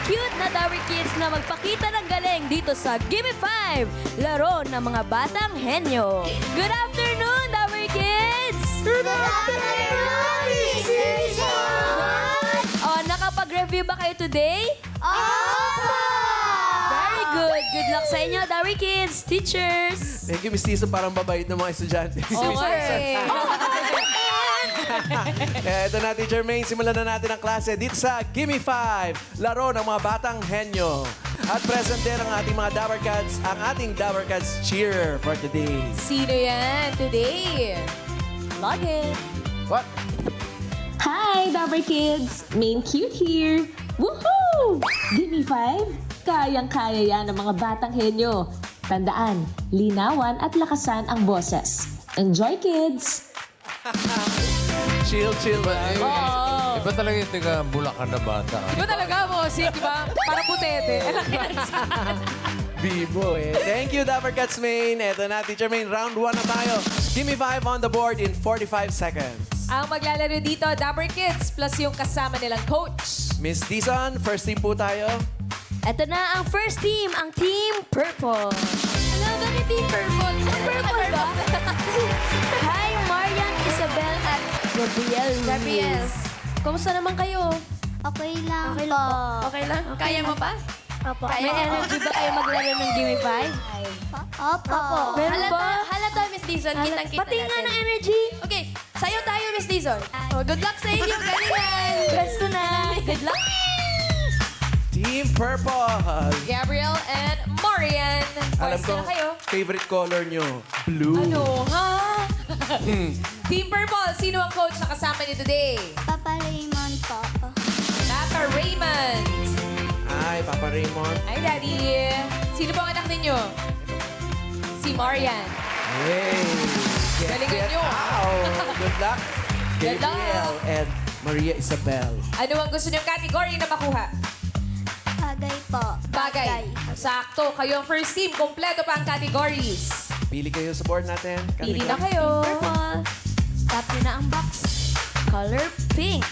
cute na Tower Kids na magpakita ng galing dito sa Gimme 5, laro ng mga batang henyo. Good afternoon, Tower Kids! Good afternoon, Miss Dizon! Oh, nakapag-review ba kayo today? Opo! Very good. Good luck sa inyo, Tower Kids, teachers. Thank you, Miss Tiso. Parang babait ng mga estudyante. Okay. Kaya ito na, Teacher May. Simulan na natin ang klase dito sa Gimme 5, laro ng mga batang henyo. At present din ang ating mga Dower Cats, ang ating Dower Cats cheer for today. Sino yan today? Log in. What? Hi, Dabber Kids! Main Cute here! Woohoo! Gimme 5? Kayang-kaya yan ng mga batang henyo. Tandaan, linawan at lakasan ang boses. Enjoy, kids! Chill, chill. Iba talaga yung tiga Bulacan na bata. Iba talaga, bossing, di ba? Para putete. Bibo eh. Thank you, Dower Cats Main. Ito na, Teacher Main. Round 1 na tayo. Gimme 5 on the board in 45 seconds. Ang maglalaro dito, Dabber Kids plus yung kasama nilang coach. Miss Dizon, first team po tayo. Ito na ang first team, ang Team Purple. Hello, bakit Team Purple? Purple ba? Hi, Marian, Isabel, at Gabriel. Kumusta naman kayo? Okay lang Okay po. lang po. Okay lang? Kaya mo pa? Opo. May energy ba kayo maglaro ng Gimme 5? Opo. Meron ba? Halata, Miss Dizon. Kitang-kita Pati nga natin. ng energy. Okay, sayo tayo, Miss Dizon. Oh, good luck sa inyo. Galingan. Pwesto na. Good luck. Team Purple. Gabriel and Marian. Alam Pwesto ko, na kayo. favorite color nyo, blue. Ano, ha? Team Purple, sino ang coach na kasama niyo today? Papa Raymond po. Papa Raymond. Ay, Papa Raymond. Ay, Daddy. Sino po ang anak ninyo? Si Marian. Hey. Galingan nyo. Good luck. Good luck. Gabriel and Maria Isabel. Ano ang gusto niyong category na makuha? Bagay po. Bagay. Sakto. Kayo ang first team. Kompleto pa ang categories. Pili kayo sa board natin. Pili na kayo. Purple. Tap nyo na ang box. Color pink.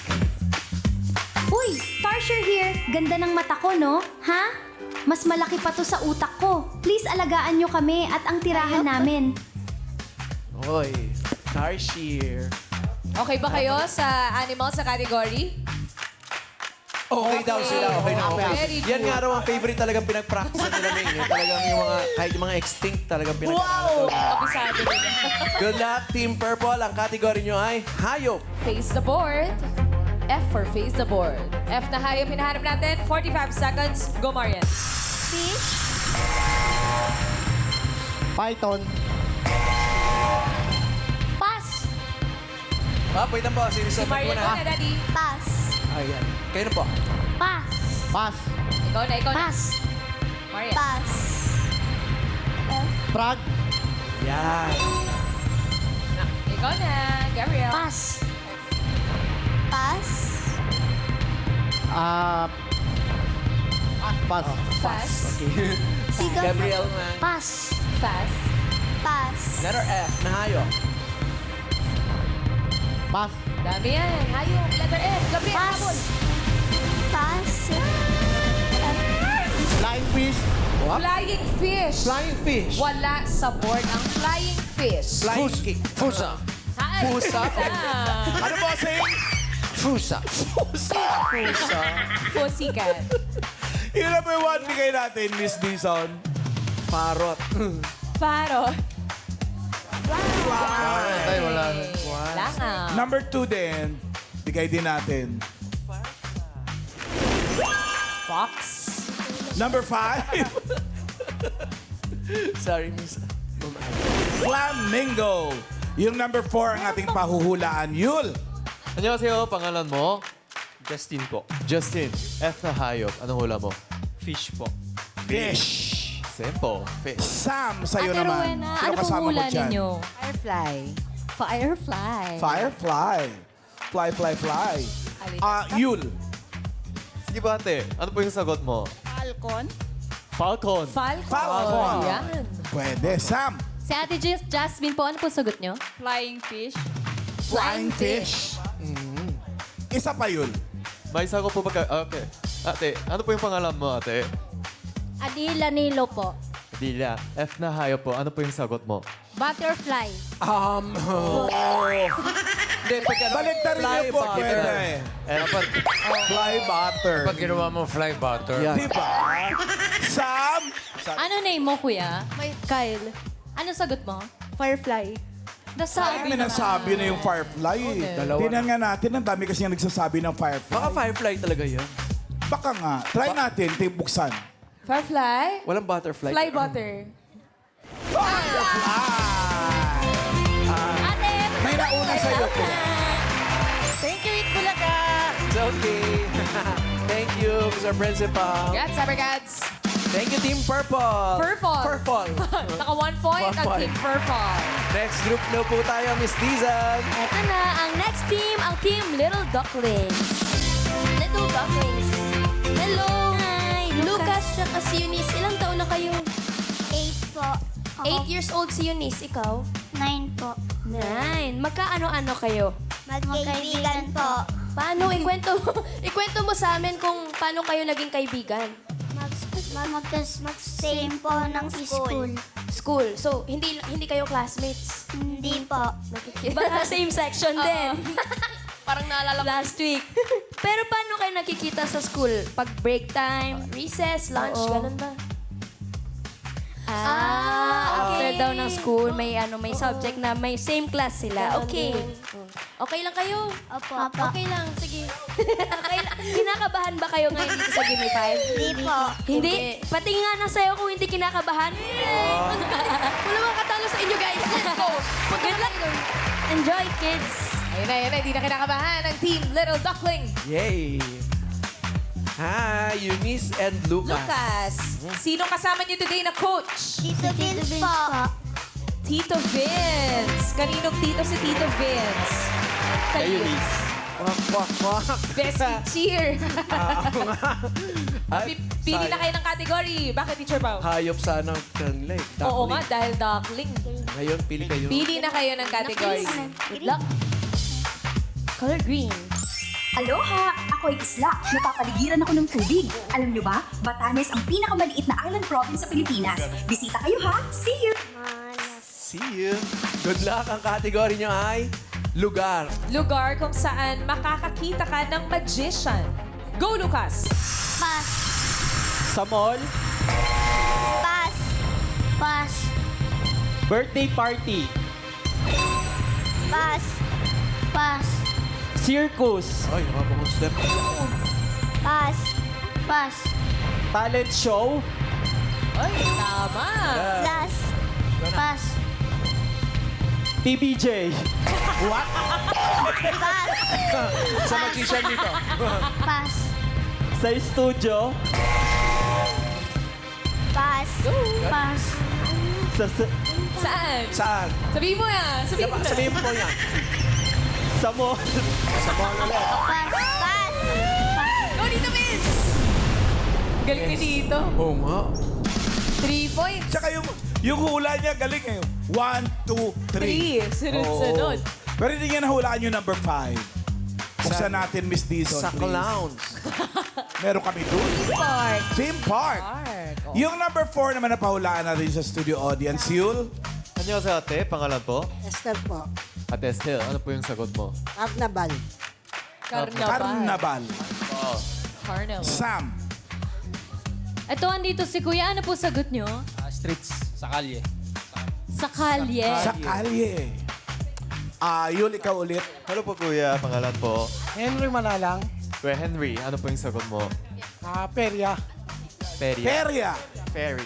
Uy, Starshire here. Ganda ng mata ko, no? Ha? Mas malaki pa to sa utak ko. Please alagaan nyo kami at ang tirahan namin. Hoy, Starshire. Okay ba kayo sa animal sa category? Okay daw sila. Okay na okay. Very good. Yan nga raw ang favorite talagang pinag-practice nila Ming. Talagang yung mga, kahit yung mga extinct talagang pinag Wow! Kabisado nila. Good luck, Team Purple. Ang category nyo ay hayop. Face the board. F for face the board. F na hayop hinahanap natin. 45 seconds. Go, Marian. Fish. Python. Pass. Wait lang po. Si Sinisabot ko Marian na. muna, Daddy. Pass. Ayan. Kayo na po. Pass. Pass. Ikaw na, ikaw na. Pass. Marian. Pass. Frog. Yan. Ikaw na. Gabriel. Pass. Pass. Pass. Fast. Sigaw na. Gabriel man. Pass. Fast. Pass. Letter F na hayop. Pass. Dami yan. Hayop. Letter F. Gabriel, Pass. habol. Pass. Flying fish. What? Flying fish. Flying fish. Wala sa board ang flying fish. Flying kick. Fusa. Hi. Pusa. Ano po, say? Fusa. Pussycat. Yun na po yung one bigay natin, Miss Dizon. Parrot. Faro. Ay, wala na. Langaw. Number 2 din, bigay din natin. Fox. Number 5, Sorry, Miss. Flamingo. Yung number 4 ang ating pahuhulaan. Yul. Annyeonghaseyo, pangalan mo? Justin po. Justin. F na hayop. Anong hula mo? Fish po. Fish. Simple. Fish. Sam, sa'yo Ate naman. Rowena, Sino ano pong kasama mo hula dyan? ninyo? Firefly. Firefly. Firefly. Fly, fly, fly. Yul. Sige ba, ate? Ano po yung sagot mo? Falcon. Falcon. Falcon. Yan. Pwede. Sam. Si Ate Jasmine po, ano po sagot nyo? Flying fish. Flying fish. Isa pa yun. May isa ko po ba? Okay. Ate, ano po yung pangalan mo, ate? Adila Nilo po. Dila. F na hayop po. Ano po yung sagot mo? Butterfly. Hindi, pag Baliktarin niyo po, pwede. Dapat, Fly butter. Pag ginawa mo fly butter. Yan. Di ba? Sam? Ano name mo, kuya? Kyle. Ano sagot mo? Firefly. Nasabi May nagsabi na yung firefly. Dalawa Tingnan nga natin, ang dami kasi yung nagsasabi ng firefly. Baka firefly talaga yan. Baka nga. Try natin, tayo buksan. Firefly? Walang butterfly. Fly butter. Ate, May nauna sa'yo po. thank you, Itbulaga. It's okay. Thank you, Mr. Principal. Congrats, Cybercats. Thank you, Team Purple. Purple. Purple. Naka 1 point 1 ang point. Team Purple. Next group na po tayo, Miss Dizan. Ito na, ang next team, ang Team Little Ducklings. Little Ducklings. Hello. Hi, Lucas tsaka si Eunice. Ilang taon na kayo? 8 po. 8 years old si Eunice. Ikaw? 9 po. 9. Magkaano-ano kayo? Magkaibigan po. Paano? Ikwento mo sa amin kung paano kayo naging kaibigan. Mag-same po ng school. School. So, hindi kayo classmates. Hindi po. Baka same section din. Parang naalala ko. Last week. Pero paano kayo nakikita sa school? Pag break time, recess, lunch, ganun ba? After daw ng school, may subject na may same class sila. Okay. Okay lang kayo? Opo. Okay lang, sige. Okay lang. Kinakabahan ba kayo ngayon dito sa Gimme 5? Hindi po. Hindi? Pati nga na sa'yo kung hindi kinakabahan. Wala mga katalo sa inyo, guys. Let's go. Good luck. Enjoy, kids. Ayun na, hindi na kinakabahan ang Team Little Duckling. Yay! Hi, Eunice and Lucas. Lucas, sinong kasama niyo today na coach? Tito Vince po. Tito Vince. Kaninong tito si Tito Vince? Kayo. Wak, wak, wak. Best cheer. Ay, Pili na kayo ng category. Bakit, Teacher Pao? Hayop sana kanila eh. Oo Duckling. nga, dahil duckling. Ngayon, pili kayo. Pili na kayo ng category. Good luck. Color green. Aloha! Ako'y Isla. Napapaligiran ako ng tubig. Alam nyo ba, Batanes ang pinakamaliit na island province sa Pilipinas. Bisita kayo ha! See you! See you. Good luck. Ang category nyo ay lugar. Lugar kung saan makakakita ka ng magician. Go, Lucas! Pass. Sa mall, Pass. Pass. birthday party, Pass. Pass. circus, Ay, nakapangong step. Pass. Pass. talent show, Ay, tama. Last. Pass. TBJ, Pass. Sa magician dito. Pass. sa studio, Pass. Pass. sa, Saan? Saan? Sabihin mo yan. Sabihin mo na. Sabihin mo yan. sa mall, Sa mall ulit. Pass. Pass. Go, Tito Vince! Galing ni Tito. Oo nga. 3 points. Tsaka yung hula niya, galing eh. 1, 2, 3. 3. Sunod-sunod. Pero hindi niya nahulaan yung number 5. Buksan natin, Miss Dizon, Sa please. clowns. Meron kami doon. Park. Theme Park. Park. Oh. Yung number 4 naman na pahulaan natin sa studio audience, Yul. Ano sa ate? Pangalan po? Esther po. Ate Estel, ano po yung sagot mo? Carnaval. Carnaval. Carnaval. Carnaval. Sam. Ito, andito si Kuya. Ano po sagot nyo? Streets sa kalye. Sa kalye. Sa kalye. Yul, ikaw ulit. Ano po kuya? Pangalan po? Henry Manalang. Kuya Henry, ano po yung sagot mo? Perya. Feria. Peria. Ferry.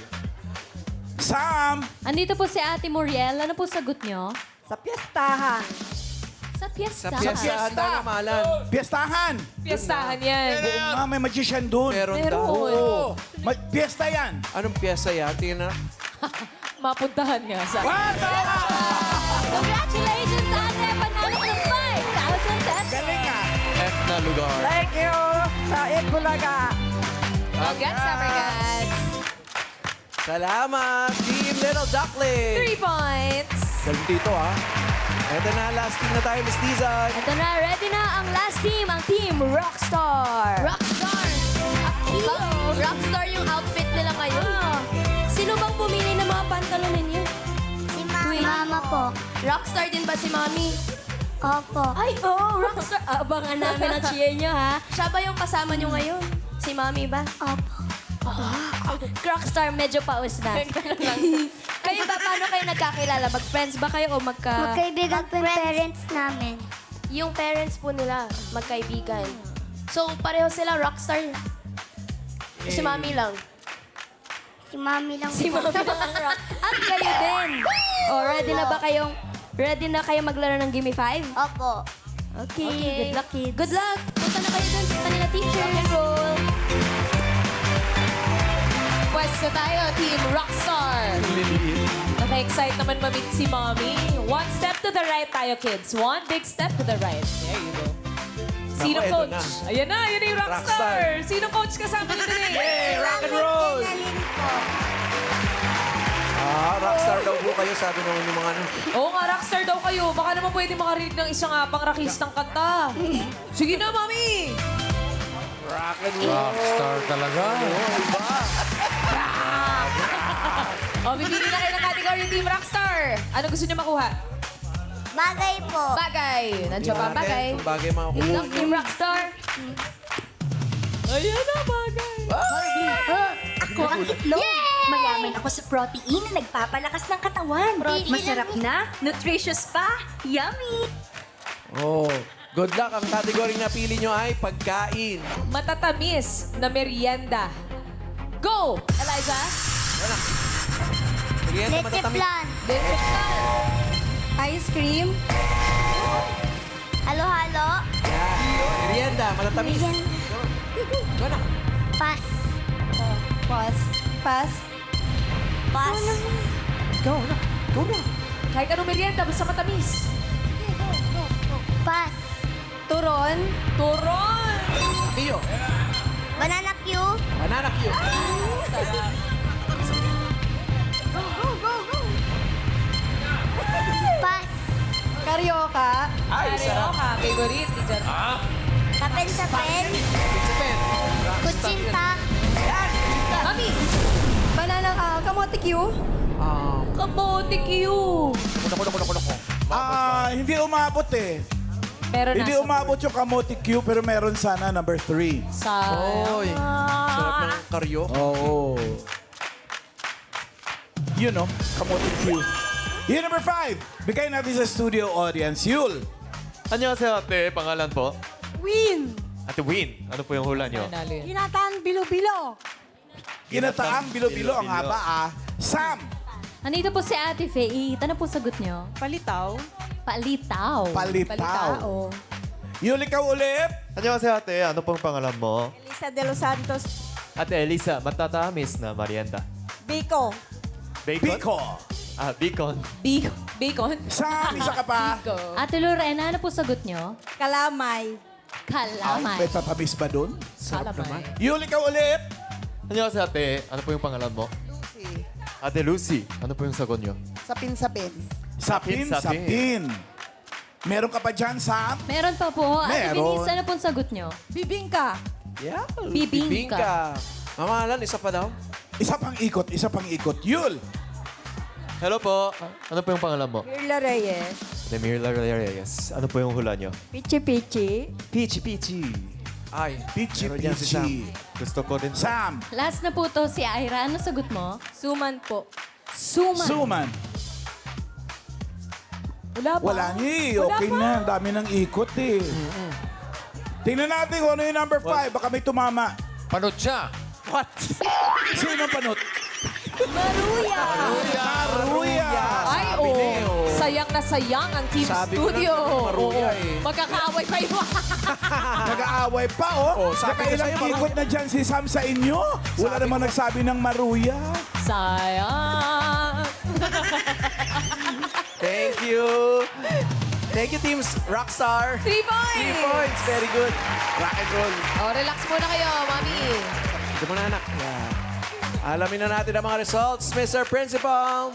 Sam. Andito po si Ate Muriel. Ano po sagot nyo? Sa piyestahan. Sa Sa piyesta. piyesta ata namalan. Piestahan. Fiestahan yan. Oo nga, may magician doon. Meron daw. Oo. Piyesta yan. Anong piyesta yan? Tingnan na. Mapuntahan nga sa... Congratulations, Ate! Panalo ka ng 5,000 pesos! Galing ah. F na lugar. Thank you sa Itbulaga. Congrats, Cybercats. Salamat, Team Little Duckling. 3 points. Galing dito ah. Eto na, last team na tayo, Miss Dizan. Ito na, ready na ang last team, ang Team Rockstar. Rockstar! Ako Opo. Rockstar din ba si Mami? Opo. Ay, oo, rockstar. Abangan namin ang cheer nyo, ha? Siya ba yung kasama nyo ngayon? Si Mami ba? Opo. Rockstar, medyo paus na. Kayo ba, paano kayo nagkakilala? Mag-friends ba kayo o Magkaibigan po yung parents namin. Yung parents po nila, magkaibigan. So, pareho sila rockstar. Si Mami lang. Si Mami lang Si po. Mami lang ang rock. At kayo din. O, ready na kayo maglaro ng Gimme 5? Opo. Okay. Good luck, kids. Good luck. Punta na kayo dun sa kanila teacher. Rock and roll. Pwesto tayo, Team Rockstar. Naka-excite naman mamit si Mommy. One step to the right tayo, kids. One big step to the right. There you go. Sino Naku, eto coach? na. Ayan na, yun yung Rockstar. Sino coach kasama nito today? Hey, rock and roll! Rockstar daw po kayo, sabi nung inyong mga ano. Oo nga, Rockstar daw kayo. Baka naman pwede makarinig ng isang pang-rakistang kanta. Sige na, Mommy! Rockstar talaga. O, bibili na kayo ng category Team Rockstar. Ano gusto niyo makuha? Bagay po. Bagay. Nandiyan pa, bagay. Kung bagay mga Good luck, Team Rockstar. Ayan na, bagay. Ako ang itlog. Mayaman ako sa protein na nagpapalakas ng katawan. Masarap na, nutritious pa, yummy. Oh, good luck. Ang category na pili nyo ay pagkain. Matatamis na merienda. Go! Eliza? Merienda Leche matatamis. plan. Ice cream. Halo-halo. Merienda matatamis. Go na. Pass. Pass. Pass. Pass. Go na. Go na. Kahit anong merienda, basta matamis. Pass. Turon. Turon! Iyo. Banana Q. Banana cue. Pass. Karyoka. Ay, sarap. Ka, favorite. Di dyan. Sapen-sapen. Japan. Kutsinta. Mami! Banana, kamote Q. Kamote Q! Hindi umabot eh. Pero Hindi nasa umabot yung kamote Q, pero meron sana number 3. Sa... Oy. Sarap ng karyo. Oo. You know, kamote Q. Yung number 5, bigay natin sa studio audience. Yul. Annyeonghaseyo, ate. Pangalan po? Win! Ate Win. Ano po yung hula nyo? Manalo yun. Ginatang bilo-bilo. Ginataang bilo-bilo ang haba ah. Sam. Andito po si Ate Faye. Ano po sagot nyo? Palitaw. Palitaw. Palitaw. Yul, ikaw ulit. Annyeonghaseyo, ate. Ano pong pangalan mo? Elisa de los Santos. Ate Elisa, matatamis na merienda. Biko. Bacon? Biko. Bacon. Bacon? Sam, isa ka pa. Ate Lorena, ano po sagot nyo? Kalamay. Kalamay. May tatamis ba dun? Kalamay. Yul, ikaw ulit. Annyeonghaseyo, ate. Ano po yung pangalan mo? Lucy. Ate Lucy. Ano po yung sagot nyo? Sapin-sapin. Sapin, Sapin. sapin. Meron ka pa dyan, Sam? Meron pa po. Ate Meron. Denise, ano pong sagot nyo? Bibingka. Yeah. Bibingka. Mama Alan, isa pa daw. Isa pang ikot. Yul. Hello po. Ano po yung pangalan mo? Mirla Reyes. Demirla Reyes. Ano po yung hula nyo? Pichi-pichi. Peachy Peachy. Ay, Pichi, meron dyan si Sam. pichi. Gusto ko din. Sam. Last na po to si Ira. Ano sagot mo? Suman po. Suman. Suman. Wala pa. Wala niya eh. Okay na. Ang dami ng ikot eh. Tingnan natin kung ano yung number 5. Baka may tumama. Panot siya. What? Sino ang panot? Maruya. Maruya. Ay, oh. Sayang na sayang ang Team Sabi ko Studio. na, Maruya Oo. eh. Magkakaaway pa yun. Nag-aaway pa oh. Oh, sabi ko Nakailang sa'yo, ikot na dyan si Sam sa inyo. Wala namang nagsabi ng Maruya. Sayang. Thank you. Thank you, teams. Rockstar. 3 points. 3 points. Very good. Rock and roll. Oh, relax muna kayo, Mami. Ito muna, anak. Yeah. Alamin na natin ang mga results, Mr. Principal.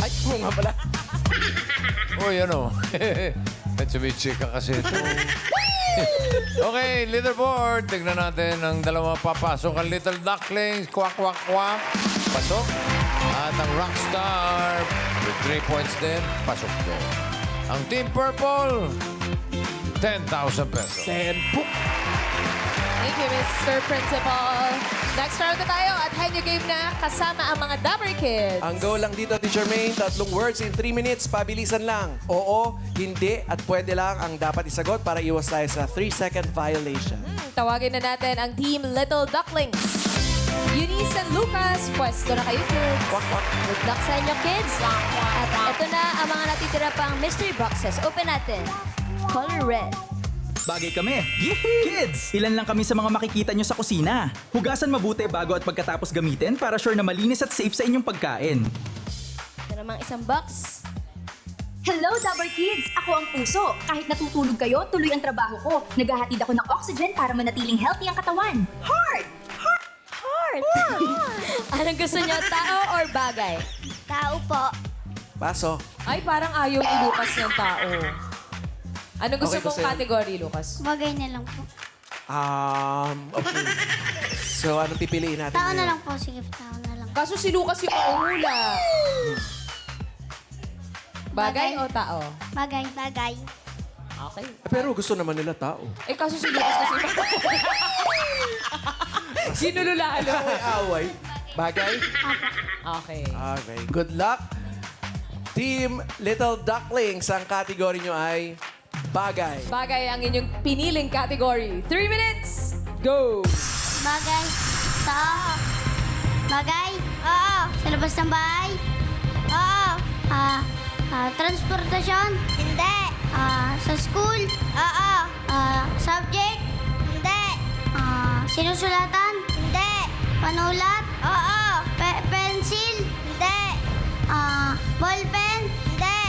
Ay, nga pala. Uy, ano? Medyo may chika kasi ito. Okay, leaderboard. Tignan natin ang dalawa papasok. Ang Little Ducklings, kwak, kwak, kwak. Pasok. At ang Rockstar With 3 points din, pasok din. Ang Team Purple, 10,000 pesos. 10 book. Thank you, Mr. Principal. Next round na tayo at henyo game na kasama ang mga Dapper Kids. Ang goal lang dito, Teacher Maine, 3 words in 3 minutes. Pabilisan lang. Oo, hindi, at pwede lang ang dapat isagot para iwas tayo sa 3-second violation. Tawagin na natin ang Team Little Ducklings. Eunice and Lucas, pwesto na kayo, kids. Good luck sa inyo, kids. At ito na ang mga natitira pang mystery boxes. Open natin. Color red. Bagay kami. Kids! Ilan lang kami sa mga makikita nyo sa kusina. Hugasan mabuti bago at pagkatapos gamitin para sure na malinis at safe sa inyong pagkain. Ito namang isang box. Hello, Dabber Kids! Ako ang puso. Kahit natutulog kayo, tuloy ang trabaho ko. Naghahatid ako ng oxygen para manatiling healthy ang katawan. Heart! Heart. Anong gusto niyo, tao or bagay? Tao po. Paso. Ay, parang ayaw ni Lucas ng tao. Ano gusto Okay, mong kasi- category, Lucas? Bagay na lang po. Okay. So, anong pipiliin natin? Tao na ngayon? lang po. Sige, tao na lang. Kaso si Lucas yung maumula. Bagay o tao? Bagay. Bagay. Okay. Pero gusto naman nila tao. Eh, kaso si Lucas kasi Ginululalo. Ay, away. Bagay? Okay. Okay. Good luck. Team Little Ducklings, ang category nyo ay bagay. Bagay ang inyong piniling category. 3 minutes, go! Bagay. Tao. Bagay. Oo. Sa labas ng bahay. Oo. Transportasyon. Hindi. Sa school. Oo. Subject. Hindi. Sinusulatan. Hindi. Panulat. Oo. Pencil. Hindi. Ballpen. Hindi.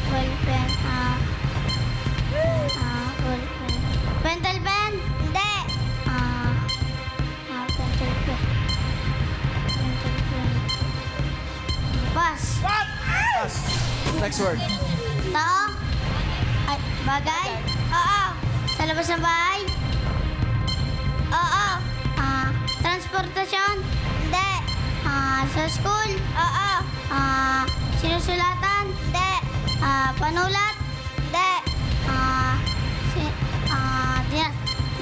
Ballpen. Ballpen. Pentel pen. Hindi. Pentel pen. Pentel pen. Bus. Pass. Next word. Tao. Ay, bagay. Oo. Sa labas ng bahay. Oo. Transportasyon. Hindi. Sa school. Oo. Sinusulatan. Hindi. Panulat. Hindi.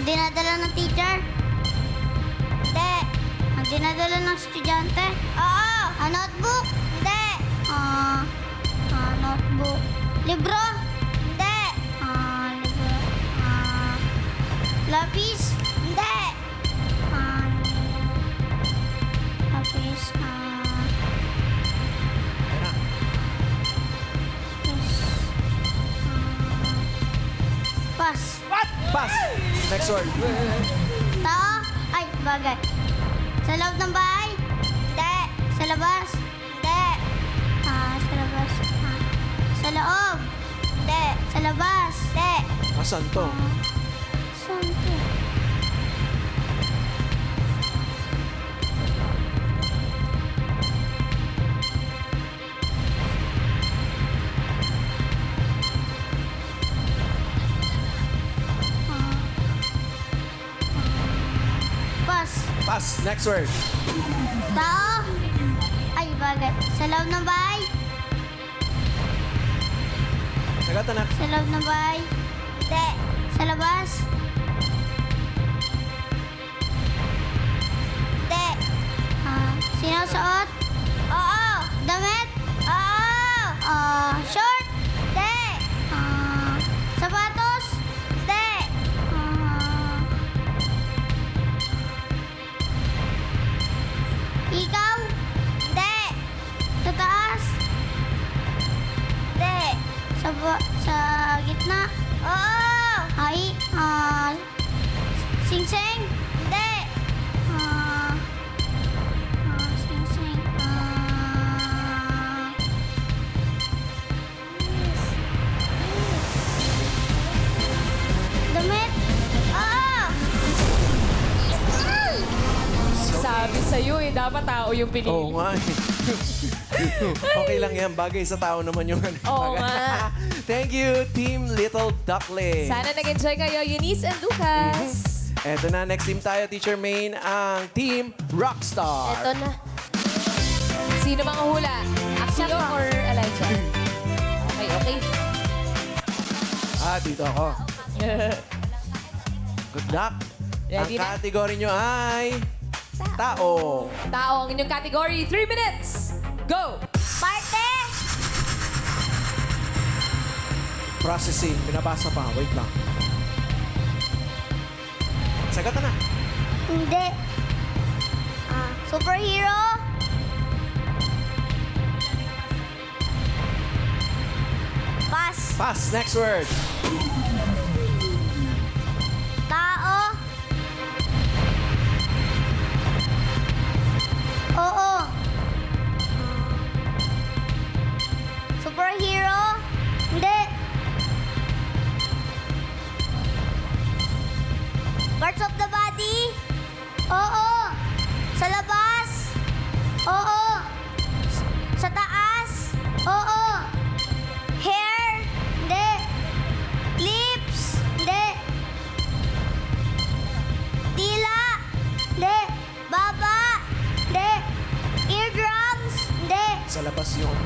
Dinadala ng teacher. Hindi. Dinadala ng estudyante. Oo. Notebook. Hindi. Notebook. Libro. Hindi. Libro. Lapis. Hindi. Lapis. Pas. Pass. Next word. Tao. Ay, bagay. Sa loob ng bahay. Hindi. Sa labas. Hindi. Sa labas. Sa loob. Hindi. Sa labas. Hindi. Asan to? Saan to? Pas. Pass. Next word. Tao. Ay, bagay. Sa loob ng bahay. Sagat, anak. Sa loob ng bahay. Hindi. Sa labas. Hindi. Sinusuot. Oo. Damit. Oo. Short. Hindi. Sapatos. Hindi. Ikaw. Hindi. Sa taas. Hindi. Sa gitna. Oo. Ay. Sing-sing. Hindi. Sing-sing. Damit. Oo. Sabi sa'yo eh, dapat tao yung pinili. Oo nga. Okay lang yan. Bagay sa tao naman yung ano. Oo Bagay. nga. Thank you, Team Little Duckling. Sana nag-enjoy kayo, Eunice and Lucas. Eto na, next team tayo, Teacher Maine, ang Team Rockstar. Ito na. Sino mga hula? Gio or Elijah? Okay. Dito ako. Good luck. Ready Ang na? category nyo ay... Tao. Tao ang inyong category. 3 minutes. Go! Parte! Processing. Pinabasa pa. Wait lang. Sagot na. Hindi. Superhero? Pass. Pass. Next word. Tao? Oo. Superhero? Hindi. Parts of the body? Oo. Sa labas? Oo. Sa taas? Oo. Hair? Hindi. Lips? Hindi. Dila? Hindi. Baba? Hindi. Eardrums? Hindi. Sa labas yun.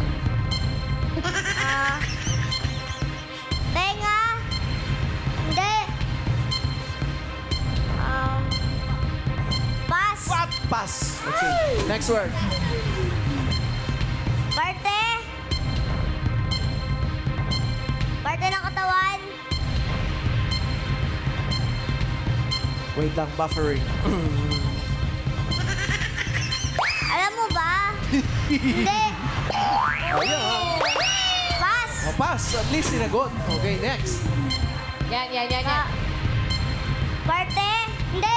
Tenga? Hindi. Pass. Pass. Okay. Next word. Parte? Parte ng katawan? Wait lang. Buffering. Alam mo ba? Hindi. Pass. Pass. At least sinagot. Okay. Next. Yan. Parte? Hindi.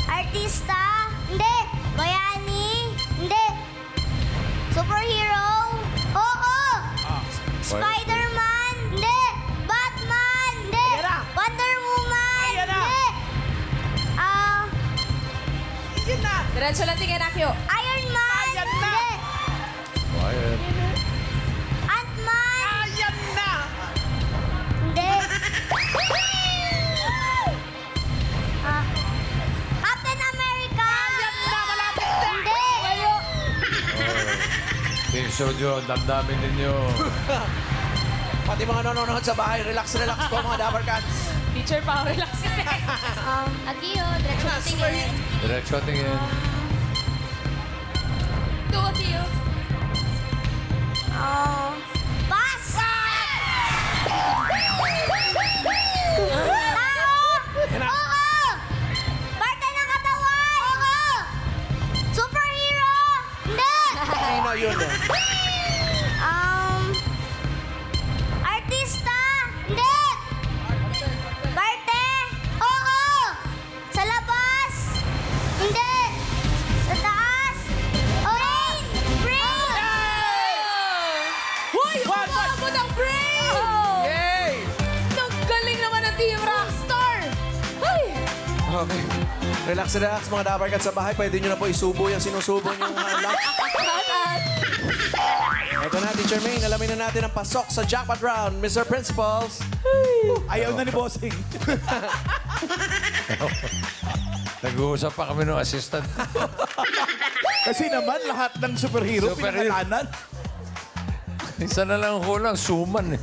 Artista? Hindi. Bayani? Hindi. Superhero? Oo. Spider-Man? Hindi. Batman? Hindi. Wonder Woman? Hindi. Diretso lang tingin, Akyo. Iron Man? Hindi. Quiet. Ant-Man? Hindi. Captain America? Hindi. Team Studio, damdamin ninyo. Pati mga nanonood sa bahay. Relax po mga Dapper Cats. Teacher pa, relax ka. Akio, diretso na tingin. Diretso tingin. Go, Akio. Pass! Tao? Oo! Parte ng katawan? Oo! Superhero? Hindi! Sino yun? Artista? Hindi! Parte? Oo! Sa labas? Hindi! Sa taas? Brain! Brain! Hoy! Umabot ang brain! Yay! Ang galing naman ng Team Rockstar! Ay! Okay. Relax mga Dapper Cats sa bahay. Pwede nyo na po isubo yung sinusubo nyo lang. Ito na, Teacher Maine. Alamin na natin ang pasok sa jackpot round. Mr. Principals. Ayaw na ni Bossing. Nag-uusap pa kami ng assistant. Kasi naman lahat ng superhero, Superhero. pinangalanan. Isa na lang kulang, suman eh.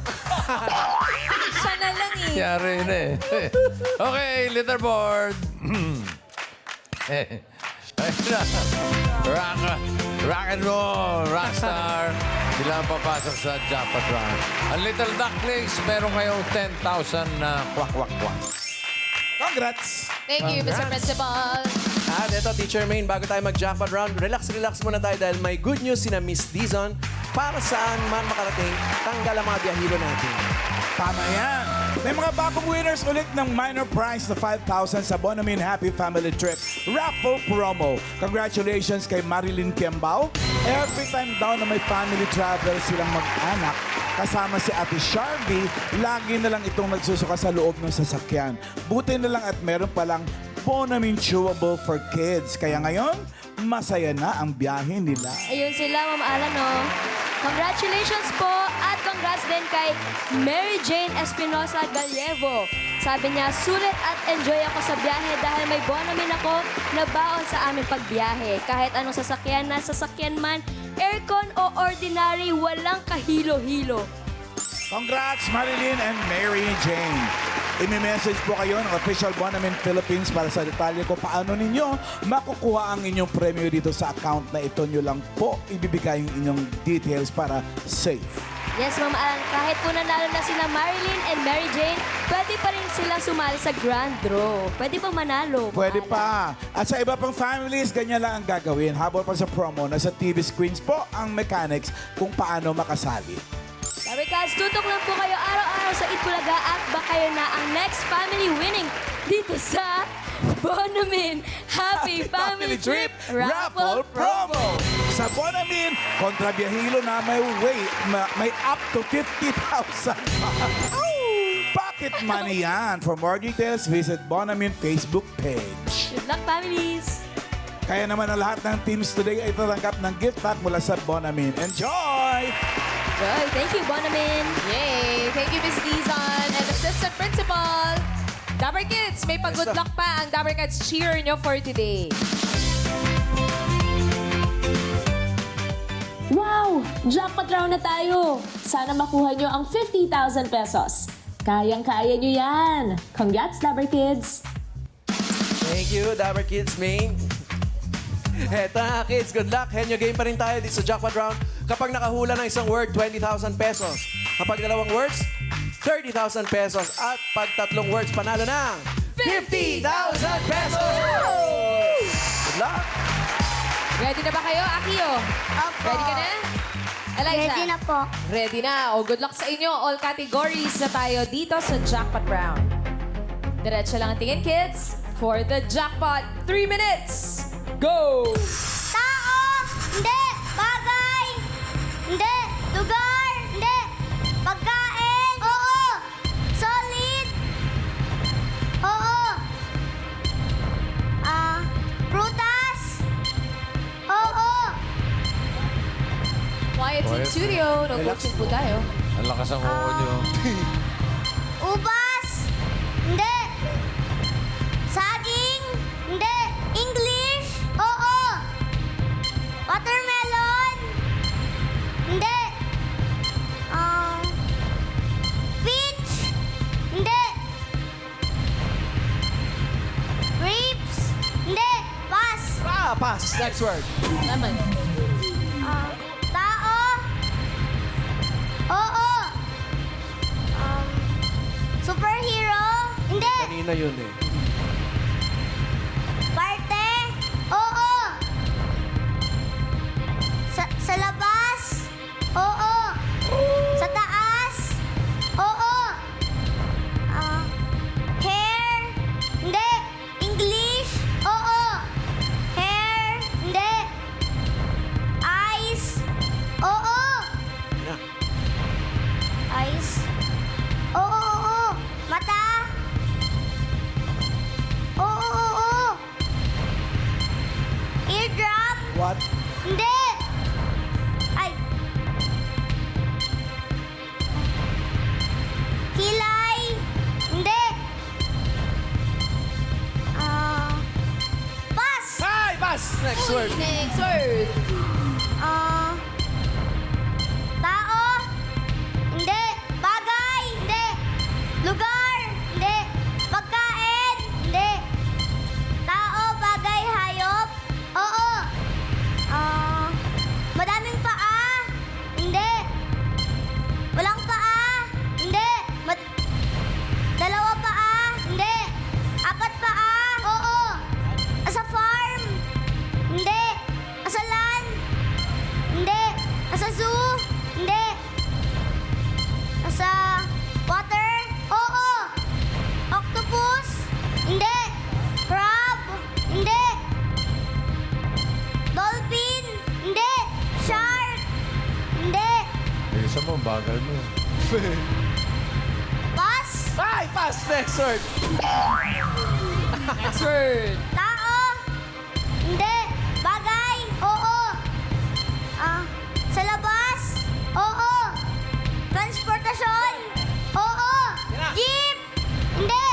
Siya na lang eh. Yari na eh. Okay, leaderboard. Ayun na. Rock and roll, rockstar. Sila ang papasok sa jackpot round. Ang Little Ducklings, meron kayong 10,000 na kwak-kwak-kwak. Congrats! Thank you, Mr. Principal. At ito, Teacher Maine, bago tayo mag-jackpot round, relax muna tayo dahil may good news sina Miss Dizon para saan man makarating, tanggal ang mga biyahilo natin. Tama yan. May mga bagong winners ulit ng minor prize na 5,000 sa Bonamin Happy Family Trip Raffle Promo. Congratulations kay Marilyn Kembao. Every time daw na may family travel silang mag-anak, kasama si Ate Sharby, lagi na lang itong nagsusuka sa loob ng sasakyan. Buti na lang at meron palang Bonamin Chewable for Kids. Kaya ngayon, masaya na ang biyahe nila. Ayun sila, Ma'am Alan, no? Congratulations po at congrats din kay Mary Jane Espinosa Gallievo Sabi niya, sulit at enjoy ako sa biyahe dahil may bonamin ako na baon sa aming pagbiyahe. Kahit anong sasakyan na sasakyan man, aircon o ordinary, walang kahilo-hilo. Congrats, Marilyn and Mary Jane. Imi-message po kayo ng official Bonamin Philippines para sa detalye ko paano ninyo makukuha ang inyong premyo dito sa account na ito nyo lang po ibibigay yung inyong details para safe. Yes, Ma'am Alan, kahit po nanalo na sila Marilyn and Mary Jane, pwede pa rin sila sumali sa grand draw. Pwede pa manalo. Pwede Ma'am Alan. pa. At sa iba pang families, ganyan lang ang gagawin. Habang pa sa promo, nasa TV screens po ang mechanics kung paano makasali. Dabarkads, tutok lang po kayo araw-araw sa Itbulaga at baka kayo na ang next family winning dito sa Bonamin Happy Family Trip Raffle Promo! Sa Bonamin, kontra Biyahilo na may up to 50,000 pocket money yan. For more details, visit Bonamin Facebook page. Good luck, families! Kaya naman ang lahat ng teams today ay tatanggap ng gift pack mula sa Bonamin. Enjoy! Joy, thank you, Bonamin! Yay! Thank you, Miss Dizon and Assistant Principal. Dabar Kids, may pag-good luck pa ang Dabar Kids cheer nyo for today. Wow! Jackpot round na tayo! Sana makuha nyo ang 50,000 pesos. Kayang-kaya nyo yan! Congrats, Dabar Kids! Thank you, Dabber Kids, Main. Eto na, kids. Good luck. Henyo game pa rin tayo dito sa Jackpot Round. Kapag nakahula ng isang word, 20,000 pesos. Kapag dalawang words, 30,000 pesos. At pag tatlong words, panalo ng 50,000 pesos! Good luck! Ready na ba kayo, Akio? Ready ka na? Eliza? Ready na po. Ready na. O, good luck sa inyo. All categories na tayo dito sa Jackpot Round. Diretso lang ang tingin, kids. For the jackpot, 3 minutes. Go! Tao! Hindi! Bagay! Hindi! Lugar! Hindi! Pagkain! Oo! Solid! Oo! Prutas! Oo! Quiet Team Studio. No coaching po tayo. Ang lakas ang oo nyo. Ubas! Hindi! Saging! Hindi! English! Oo! Watermelon! Hindi! Peach! Hindi! Grapes! Hindi! Pass! Pass. Next word. Naman. Tao! Oo! Superhero? Hindi! Kanina yun eh. Parte? Oo! Sa labas? Oo! Sa taas? Oo! Hair? Hindi! English? Oo! Hair? Hindi! Eyes? Oo! Yeah. Eyes? Oo! Mata? Oo! Eardrum? What? Hindi! Ay! Kilay? Hindi! Pass! Ay, pass. Next word. Next word. Tao? Hindi! Bagay? Hindi! Lugar? Hindi! Pagkain? Hindi! Tao, bagay, hayop? Oo! Madaming paa? Hindi! Walang paa? Hindi! Dalawa paa? Hindi! Apat paa? Oo! Sa farm? Hindi! Sa land? Hindi! Sa zoo? Hindi! Sa water? Oo! Octopus? Hindi! Crab? Hindi! Dolphin? Hindi! Shark? Hindi! Bilisan mo, ang bagal mo. Pass? Ay, pass. Next word. Next word. Tao? Hindi! Bagay? Oo! Sa labas? Oo! Transportasyon? Oo! Jeep? Hindi!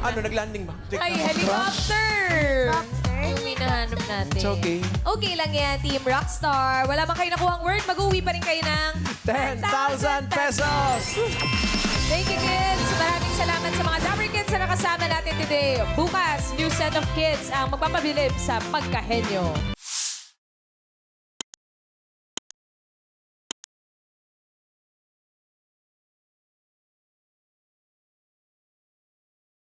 Ano, naglanding ba? Ay, helicopter! Yung hinahanap natin. It's okay. Okay lang yan, Team Rockstar. Wala man kayo nakuhang word, mag-uwi pa rin kayo ng 10,000 pesos! Thank you, kids! Maraming salamat sa mga Dapper Kids na nakasama natin today. Bukas, new set of kids ang magpapabilib sa pagkahenyo.